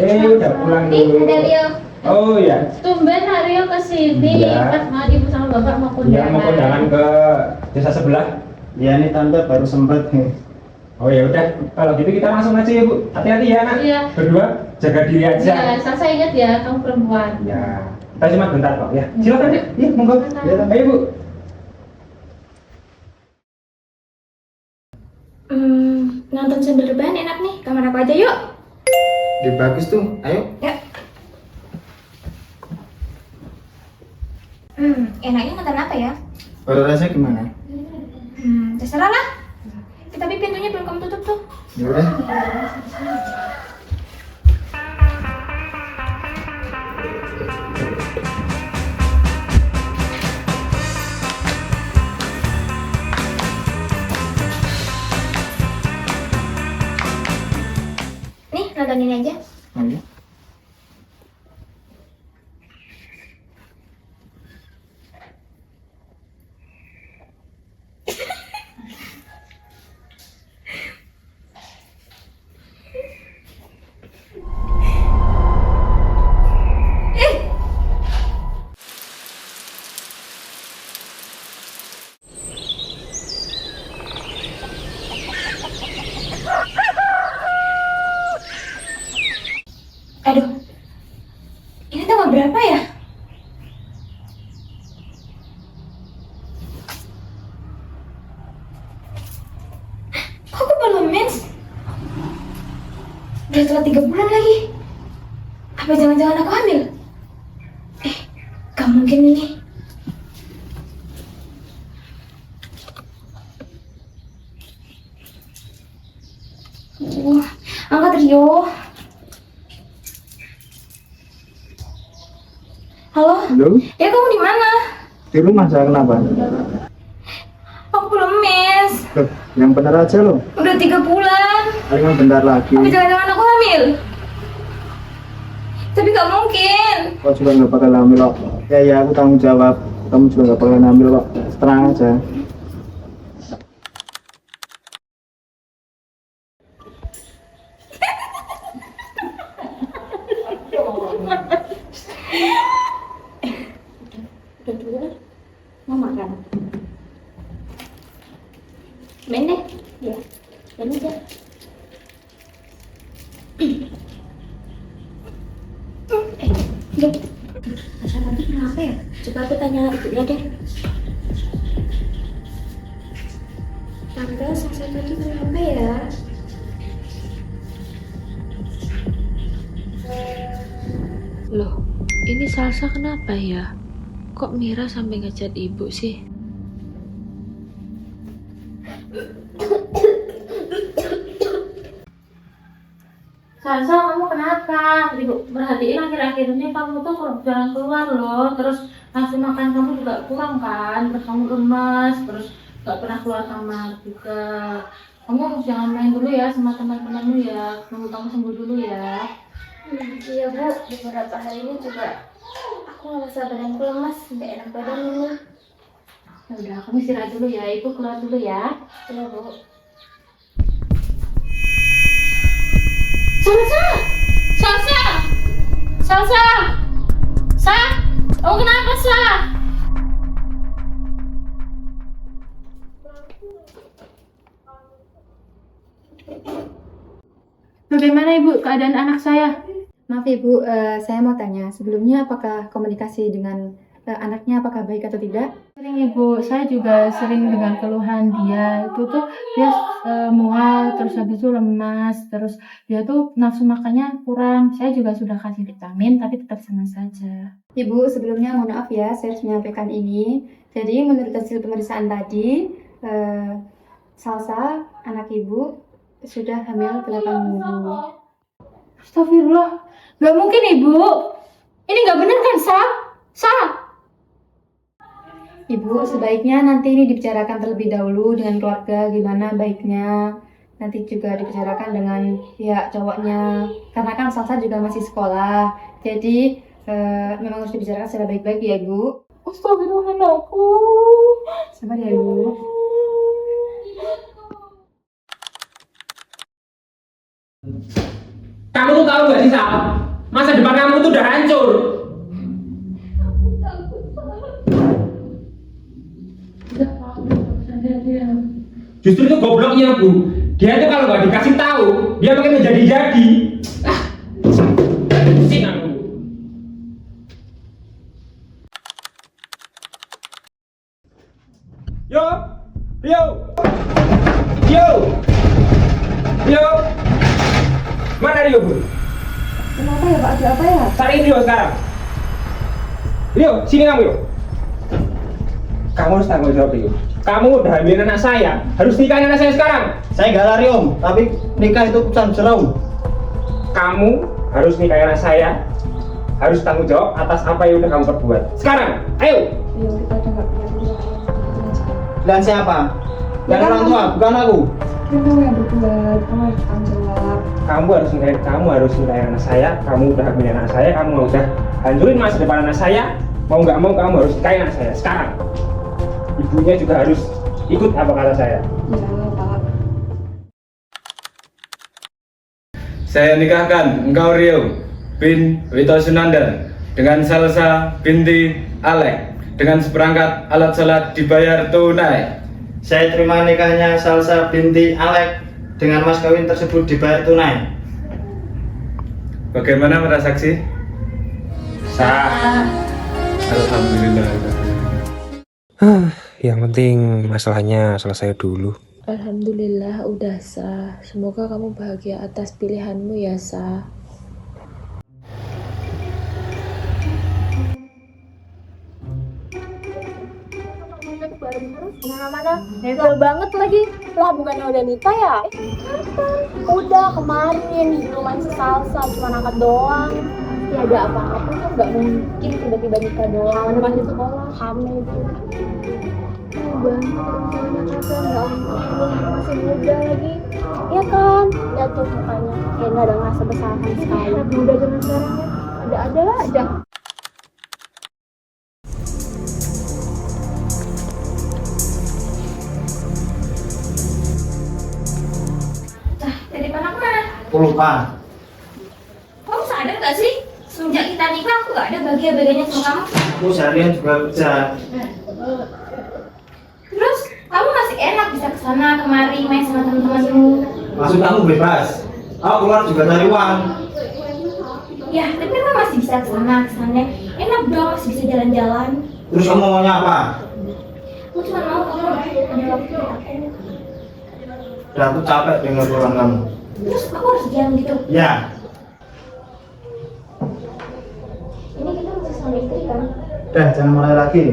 Udah pulang Nih, dulu. ada Rio. Oh ya. Tumben Rio kesini. Iya. Pas mau ibu sama bapak mau Ya kondangan. mau kondangan ke desa sebelah. Ya nih tante baru sempet nih. Oh ya udah, kalau gitu kita langsung aja ya Bu. Hati-hati ya nak. Iya. Berdua jaga diri aja. Iya, Sasa ingat ya, kamu perempuan. Ya, kita cuma bentar kok ya. Silakan ya. Iya, monggo. Ya, Ayo Bu. Nonton Sunderban enak nih. Kamar aku aja yuk. Dia bagus tuh. Ayo. Ya. Enaknya nonton apa ya? Baru rasanya gimana? Terserah lah. Tapi pintunya belum kamu tutup tuh. Ya udah. Nih, nonton ini aja. Ayo. Aduh. Ini tanggal berapa ya? Kok aku belum mens? Udah telat 3 bulan lagi. Apa jangan-jangan aku hamil? Gak mungkin ini. Angkat Rio. Halo? Halo. Ya kamu di mana? Di rumah saya kenapa? Aku belum mens. Loh, yang bener aja loh. Udah 3 bulan. Palingan bentar lagi. Tapi jangan-jangan aku hamil. Tapi gak mungkin. Kau juga nggak bakal hamil kok. Ya aku tanggung jawab. Kamu juga nggak bakal hamil kok. Tenang aja. Udah dulu lah. Mau makan? Main deh. Ya. Main aja. Dek. Asal nanti kenapa ya? Coba aku tanya ibunya deh. Tante, Sasa tadi kenapa ya? Loh, ini Salsa kenapa ya? Kok Mira sampai ngechat ibu sih? Salsa, kamu kenapa? Ibu perhatiin akhir-akhir ini kamu tuh jarang keluar loh. Terus nafsu makan kamu juga kurang kan? Terus kamu lemas, terus gak pernah keluar kamar juga. Kamu jangan main dulu ya sama teman-temanmu ya. Nunggu kamu sembuh dulu ya. Iya Bu, beberapa hari ini juga aku ngerasa badanku lemas, nggak enak badan ini. Ya udah, kamu istirahat dulu ya. Ibu keluar dulu ya. Iya Bu. Salsa! Salsa! Salsa! Sa! Oh kenapa Sa? Bagaimana Ibu keadaan anak saya? Maaf Ibu, saya mau tanya sebelumnya apakah komunikasi dengan anaknya apakah baik atau tidak? Sering Ibu, saya juga sering dengan keluhan dia itu tuh dia mual, terus habis itu lemas, terus dia tuh nafsu makannya kurang. Saya juga sudah kasih vitamin tapi tetap sama saja. Ibu, sebelumnya mohon maaf ya, saya harus menyampaikan ini. Jadi menurut hasil pemeriksaan tadi, Salsa, anak Ibu, sudah hamil 8 minggu. Astagfirullah, nggak mungkin Ibu. Ini nggak benar kan Sa? Sa? Ibu, sebaiknya nanti ini dibicarakan terlebih dahulu dengan keluarga, gimana baiknya. Nanti juga dibicarakan dengan pihak cowoknya. Karena kan Salsa juga masih sekolah. Jadi, memang harus dibicarakan secara baik-baik ya Ibu. Astagfirullah anakku. Sabar ya Ibu. Kamu tuh tahu gak sih Sal? Masa depan kamu tuh udah hancur. Justru itu gobloknya Bu. Dia tuh kalau nggak dikasih tahu, dia makin menjadi-jadi. Pusing aku. Yo, Rio, Rio, mana Rio Bu? Kenapa ya Pak? Ada apa ya? Cari Rio sekarang. Rio, sini kamu Rio. Kamu harus tanggung jawab Rio. Kamu udah hamilin anak saya, harus nikahin anak saya sekarang. Saya nggak lari Om, tapi nikah itu keputusan saudara Om. Kamu harus nikahin anak saya, harus tanggung jawab atas apa yang udah kamu perbuat. Sekarang, ayo. Iya, kita udah nggak punya pilihan. Dan siapa? Dan Ya, orang tua, bukan aku. Kamu yang berbuat, kamu harus tanggung jawab. Kamu harus nikahin anak saya. Kamu udah hamilin anak saya, kamu udah hancurin masa depan anak saya. Mau nggak mau kamu harus nikahin anak saya sekarang. Ibunya juga harus ikut apa kata saya. Ya Pak. Saya nikahkan engkau Rio bin Wito Sunandar dengan Salsa binti Alek dengan seperangkat alat sholat dibayar tunai. Saya terima nikahnya Salsa binti Alek dengan mas kawin tersebut dibayar tunai. Bagaimana para saksi? Sah. Alhamdulillah. Yang penting masalahnya selesai dulu. Alhamdulillah udah sah. Semoga kamu bahagia atas pilihanmu ya sah. Mana-mana legal banget lagi. Lah bukannya udah nikah ya? Udah kemarin di rumah si Salsa cuma angkat doang. Ya ada apa-apa kan nggak mungkin tiba-tiba nikah doang. Masih sekolah hamil itu. Banget rencananya kan ya ampun masih muda lagi. Ya kan? Lihat tuh mukanya kayak nggak ada ngerasa bersalah sekali. Muda zaman sekarang ya. Ada aja. Dari mana ke mana? Aku lupa. Kamu sadar gak sih? Semenjak kita nikah aku gak ada bahagia-bahagianya sama kamu. Aku seharian juga kerja. Terus kamu masih enak bisa kesana kemari main sama teman-temanmu. Maksud kamu bebas. Aku keluar juga cari uang. Ya, tapi kan masih bisa kesana kesannya. Enak dong, masih bisa jalan-jalan. Terus kamu maunya apa? Aku cuma mau kamu ada waktu buat aku. Udah aku capek dengar ulang kamu. Terus aku harus diam gitu. Ya, Ini kita masih suami istri kan? udah jangan mulai lagi.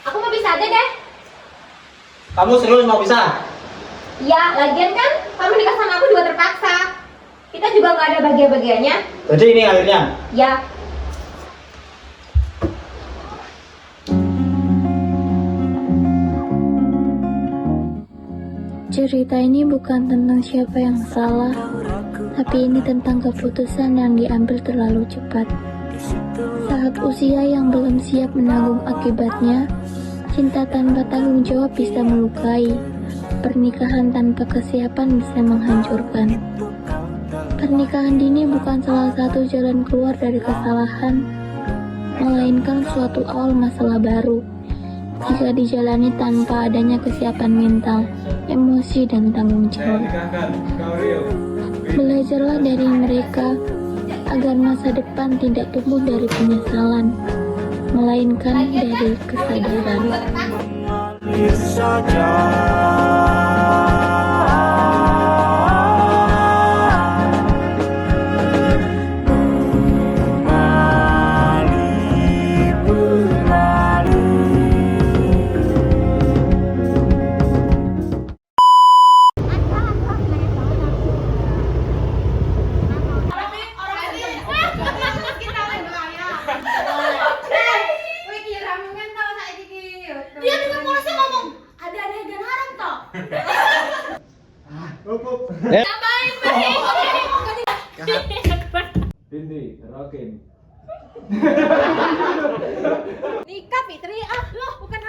Aku mau bisa aja deh. Kamu serius mau bisa? Iya, lagian kan kamu nikah sama aku juga terpaksa. Kita juga nggak ada bahagia-bahagianya. Jadi ini akhirnya. Ya. Cerita ini bukan tentang siapa yang salah, tapi ini tentang keputusan yang diambil terlalu cepat. Saat usia yang belum siap menanggung akibatnya, cinta tanpa tanggung jawab bisa melukai. Pernikahan tanpa kesiapan bisa menghancurkan. Pernikahan dini bukan salah satu jalan keluar dari kesalahan, melainkan suatu awal masalah baru. Jika dijalani tanpa adanya kesiapan mental, emosi, dan tanggung Saya jawab. nikahkan engkau Rio. Belajarlah dari mereka agar masa depan tidak tumbuh dari penyesalan, melainkan dari kesadaran. Dia juga polisi ngomong ada adegan haram toh. Binti Rokin. Nikah Fitri, loh bukan